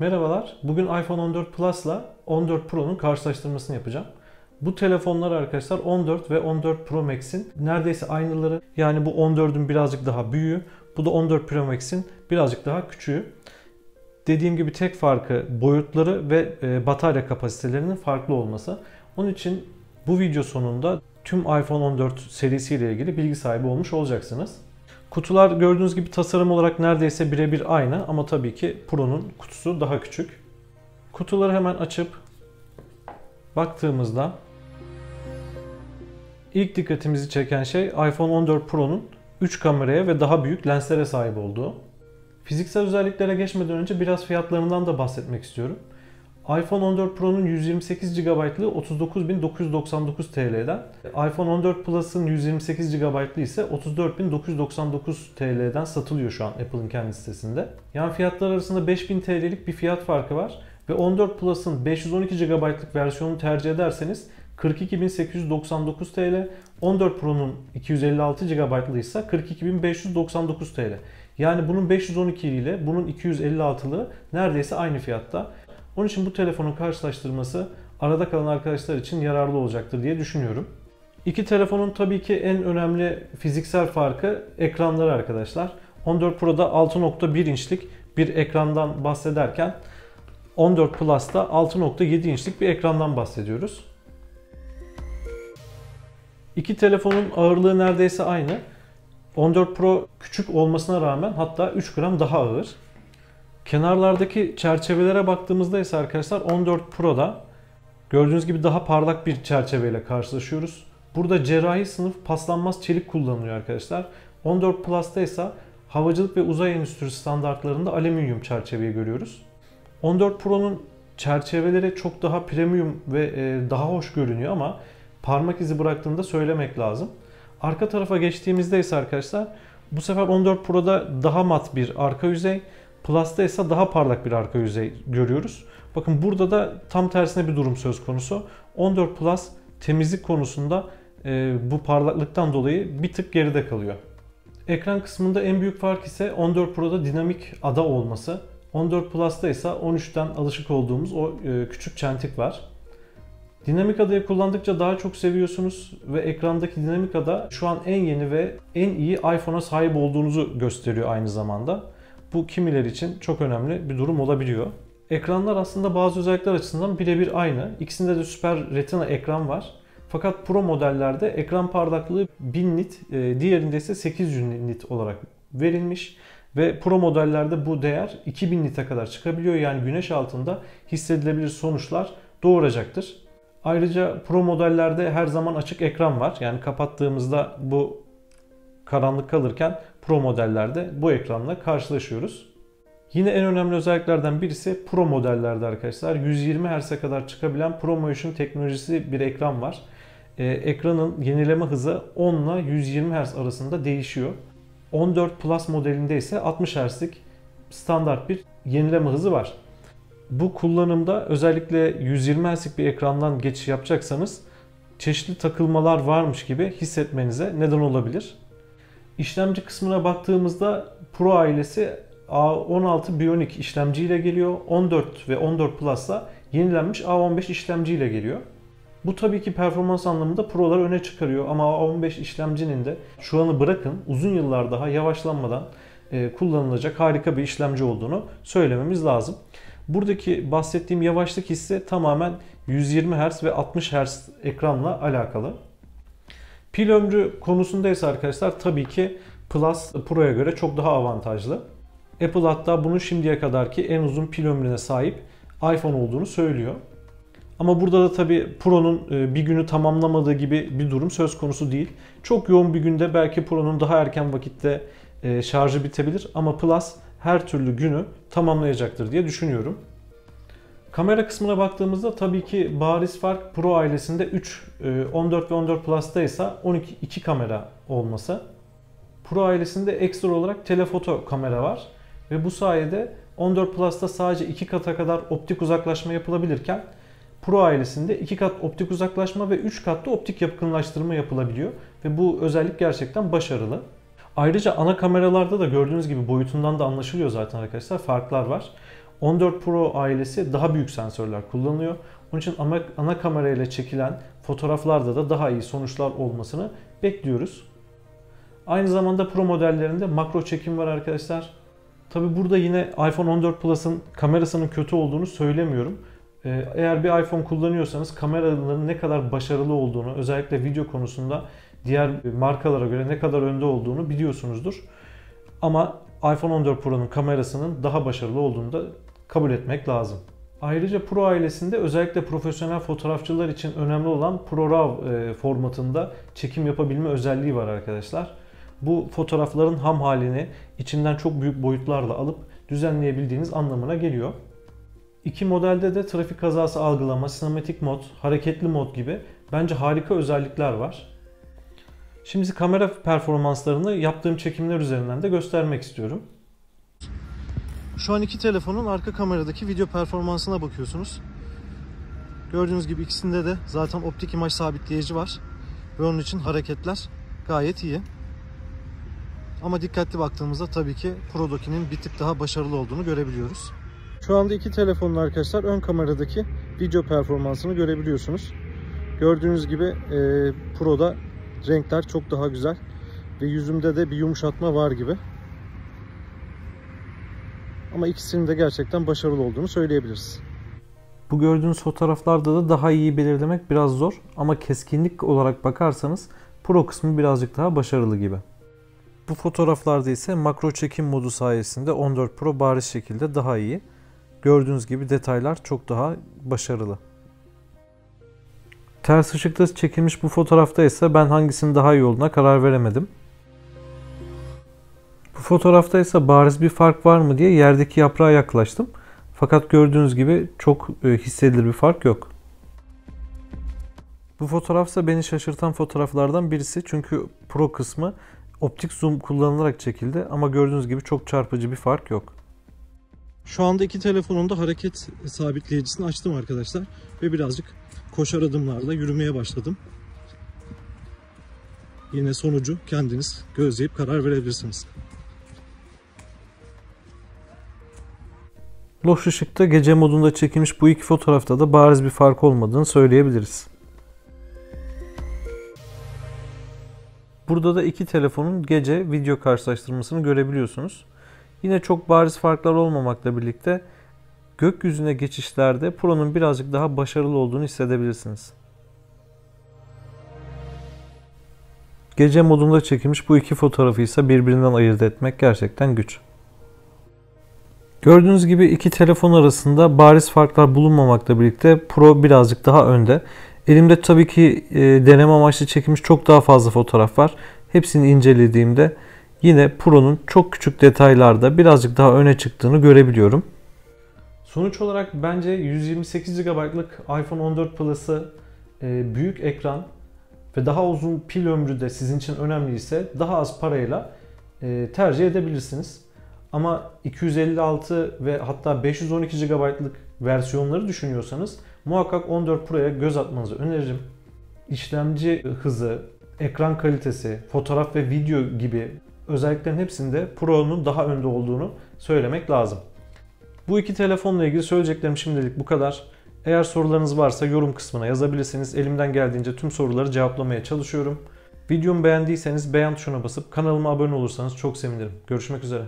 Merhabalar. Bugün iPhone 14 Plus'la 14 Pro'nun karşılaştırmasını yapacağım. Bu telefonlar arkadaşlar 14 ve 14 Pro Max'in neredeyse aynıları. Yani bu 14'ün birazcık daha büyüğü. Bu da 14 Pro Max'in birazcık daha küçüğü. Dediğim gibi tek farkı boyutları ve batarya kapasitelerinin farklı olması. Onun için bu video sonunda tüm iPhone 14 serisiyle ilgili bilgi sahibi olmuş olacaksınız. Kutular gördüğünüz gibi tasarım olarak neredeyse birebir aynı ama tabii ki Pro'nun kutusu daha küçük. Kutuları hemen açıp baktığımızda ilk dikkatimizi çeken şey iPhone 14 Pro'nun 3 kameraya ve daha büyük lenslere sahip olduğu. Fiziksel özelliklere geçmeden önce biraz fiyatlarından da bahsetmek istiyorum. iPhone 14 Pro'nun 128 GB'lığı 39.999 TL'den, iPhone 14 Plus'ın 128 GB'lığı ise 34.999 TL'den satılıyor şu an Apple'ın kendi sitesinde. Yani fiyatlar arasında 5.000 TL'lik bir fiyat farkı var ve 14 Plus'ın 512 GB'lık versiyonunu tercih ederseniz 42.899 TL, 14 Pro'nun 256 GB'lığı ise 42.599 TL. Yani bunun 512 ile bunun 256'lığı neredeyse aynı fiyatta. Onun için bu telefonun karşılaştırması arada kalan arkadaşlar için yararlı olacaktır diye düşünüyorum. İki telefonun tabii ki en önemli fiziksel farkı ekranları arkadaşlar. 14 Pro'da 6.1 inçlik bir ekrandan bahsederken 14 Plus'ta 6.7 inçlik bir ekrandan bahsediyoruz. İki telefonun ağırlığı neredeyse aynı. 14 Pro küçük olmasına rağmen hatta 3 gram daha ağır. Kenarlardaki çerçevelere baktığımızda ise arkadaşlar 14 Pro'da gördüğünüz gibi daha parlak bir çerçeveyle karşılaşıyoruz. Burada cerrahi sınıf paslanmaz çelik kullanılıyor arkadaşlar. 14 Plus'ta ise havacılık ve uzay endüstrisi standartlarında alüminyum çerçeveyi görüyoruz. 14 Pro'nun çerçeveleri çok daha premium ve daha hoş görünüyor ama parmak izi bıraktığını da söylemek lazım. Arka tarafa geçtiğimizde ise arkadaşlar bu sefer 14 Pro'da daha mat bir arka yüzey, Plus'ta ise daha parlak bir arka yüzey görüyoruz. Bakın burada da tam tersine bir durum söz konusu. 14 Plus temizlik konusunda bu parlaklıktan dolayı bir tık geride kalıyor. Ekran kısmında en büyük fark ise 14 Pro'da dinamik ada olması. 14 Plus'ta ise 13'ten alışık olduğumuz o küçük çentik var. Dinamik adayı kullandıkça daha çok seviyorsunuz ve ekrandaki dinamik ada şu an en yeni ve en iyi iPhone'a sahip olduğunuzu gösteriyor aynı zamanda. Bu kimileri için çok önemli bir durum olabiliyor. Ekranlar aslında bazı özellikler açısından birebir aynı. İkisinde de Super Retina ekran var. Fakat Pro modellerde ekran parlaklığı 1000 nit, diğerinde ise 800 nit olarak verilmiş. Ve Pro modellerde bu değer 2000 nite kadar çıkabiliyor. Yani güneş altında hissedilebilir sonuçlar doğuracaktır. Ayrıca Pro modellerde her zaman açık ekran var. Yani kapattığımızda bu karanlık kalırken Pro modellerde bu ekranla karşılaşıyoruz. Yine en önemli özelliklerden birisi Pro modellerde arkadaşlar 120 Hz'e kadar çıkabilen ProMotion teknolojisi bir ekran var. Ekranın yenileme hızı 10 ile 120 Hz arasında değişiyor. 14 Plus modelinde ise 60 Hz'lik standart bir yenileme hızı var. Bu kullanımda özellikle 120 Hz'lik bir ekrandan geçiş yapacaksanız çeşitli takılmalar varmış gibi hissetmenize neden olabilir. İşlemci kısmına baktığımızda Pro ailesi A16 Bionic işlemciyle geliyor. 14 ve 14 Plus'la yenilenmiş A15 işlemciyle geliyor. Bu tabii ki performans anlamında Pro'ları öne çıkarıyor ama A15 işlemcinin de şu anı bırakın uzun yıllar daha yavaşlanmadan kullanılacak harika bir işlemci olduğunu söylememiz lazım. Buradaki bahsettiğim yavaşlık hissi tamamen 120 Hz ve 60 Hz ekranla alakalı. Pil ömrü konusunda ise arkadaşlar tabii ki Plus Pro'ya göre çok daha avantajlı. Apple hatta bunun şimdiye kadarki en uzun pil ömrüne sahip iPhone olduğunu söylüyor. Ama burada da tabii Pro'nun bir günü tamamlamadığı gibi bir durum söz konusu değil. Çok yoğun bir günde belki Pro'nun daha erken vakitte şarjı bitebilir ama Plus her türlü günü tamamlayacaktır diye düşünüyorum. Kamera kısmına baktığımızda tabii ki bariz fark Pro ailesinde 3, 14 ve 14 Plus'ta ise 12 kamera olması. Pro ailesinde ekstra olarak telefoto kamera var ve bu sayede 14 Plus'ta sadece 2 kata kadar optik uzaklaşma yapılabilirken Pro ailesinde 2 kat optik uzaklaşma ve 3 katta optik yakınlaştırma yapılabiliyor ve bu özellik gerçekten başarılı. Ayrıca ana kameralarda da gördüğünüz gibi boyutundan da anlaşılıyor zaten arkadaşlar, farklar var. 14 Pro ailesi daha büyük sensörler kullanıyor. Onun için ana kamerayla çekilen fotoğraflarda da daha iyi sonuçlar olmasını bekliyoruz. Aynı zamanda Pro modellerinde makro çekim var arkadaşlar. Tabi burada yine iPhone 14 Plus'ın kamerasının kötü olduğunu söylemiyorum. Eğer bir iPhone kullanıyorsanız kameraların ne kadar başarılı olduğunu, özellikle video konusunda diğer markalara göre ne kadar önde olduğunu biliyorsunuzdur. Ama iPhone 14 Pro'nun kamerasının daha başarılı olduğunu da kabul etmek lazım. Ayrıca Pro ailesinde özellikle profesyonel fotoğrafçılar için önemli olan ProRAW formatında çekim yapabilme özelliği var arkadaşlar. Bu fotoğrafların ham halini içinden çok büyük boyutlarla alıp düzenleyebildiğiniz anlamına geliyor. İki modelde de trafik kazası algılama, sinematik mod, hareketli mod gibi bence harika özellikler var. Şimdi kamera performanslarını yaptığım çekimler üzerinden de göstermek istiyorum. Şu an iki telefonun arka kameradaki video performansına bakıyorsunuz. Gördüğünüz gibi ikisinde de zaten optik imaj sabitleyici var. Ve onun için hareketler gayet iyi. Ama dikkatli baktığımızda tabii ki Pro'dakinin bir tık daha başarılı olduğunu görebiliyoruz. Şu anda iki telefonun arkadaşlar ön kameradaki video performansını görebiliyorsunuz. Gördüğünüz gibi Pro'da renkler çok daha güzel ve yüzümde de bir yumuşatma var gibi. Ama ikisinin de gerçekten başarılı olduğunu söyleyebiliriz. Bu gördüğünüz fotoğraflarda da daha iyi belirlemek biraz zor ama keskinlik olarak bakarsanız Pro kısmı birazcık daha başarılı gibi. Bu fotoğraflarda ise makro çekim modu sayesinde 14 Pro bariz şekilde daha iyi. Gördüğünüz gibi detaylar çok daha başarılı. Ters ışıkta çekilmiş bu fotoğrafta ise ben hangisinin daha iyi olduğuna karar veremedim. Bu fotoğrafta ise bariz bir fark var mı diye yerdeki yaprağa yaklaştım. Fakat gördüğünüz gibi çok hissedilir bir fark yok. Bu fotoğraf ise beni şaşırtan fotoğraflardan birisi çünkü Pro kısmı optik zoom kullanılarak çekildi ama gördüğünüz gibi çok çarpıcı bir fark yok. Şu anda iki telefonun da hareket sabitleyicisini açtım arkadaşlar ve birazcık koşar adımlarla yürümeye başladım. Yine sonucu kendiniz gözleyip karar verebilirsiniz. Loş ışıkta gece modunda çekilmiş bu iki fotoğrafta da bariz bir fark olmadığını söyleyebiliriz. Burada da iki telefonun gece video karşılaştırmasını görebiliyorsunuz. Yine çok bariz farklar olmamakla birlikte gökyüzüne geçişlerde Pro'nun birazcık daha başarılı olduğunu hissedebilirsiniz. Gece modunda çekilmiş bu iki fotoğrafı ise birbirinden ayırt etmek gerçekten güç. Gördüğünüz gibi iki telefon arasında bariz farklar bulunmamakla birlikte Pro birazcık daha önde. Elimde tabii ki deneme amaçlı çekilmiş çok daha fazla fotoğraf var. Hepsini incelediğimde yine Pro'nun çok küçük detaylarda birazcık daha öne çıktığını görebiliyorum. Sonuç olarak bence 128 GB'lık iPhone 14 Plus'ı büyük ekran ve daha uzun pil ömrü de sizin için önemliyse daha az parayla tercih edebilirsiniz. Ama 256 ve hatta 512 GB'lık versiyonları düşünüyorsanız muhakkak 14 Pro'ya göz atmanızı öneririm. İşlemci hızı, ekran kalitesi, fotoğraf ve video gibi özelliklerin hepsinde Pro'nun daha önde olduğunu söylemek lazım. Bu iki telefonla ilgili söyleyeceklerim şimdilik bu kadar. Eğer sorularınız varsa yorum kısmına yazabilirsiniz. Elimden geldiğince tüm soruları cevaplamaya çalışıyorum. Videomu beğendiyseniz beğen tuşuna basıp kanalıma abone olursanız çok sevinirim. Görüşmek üzere.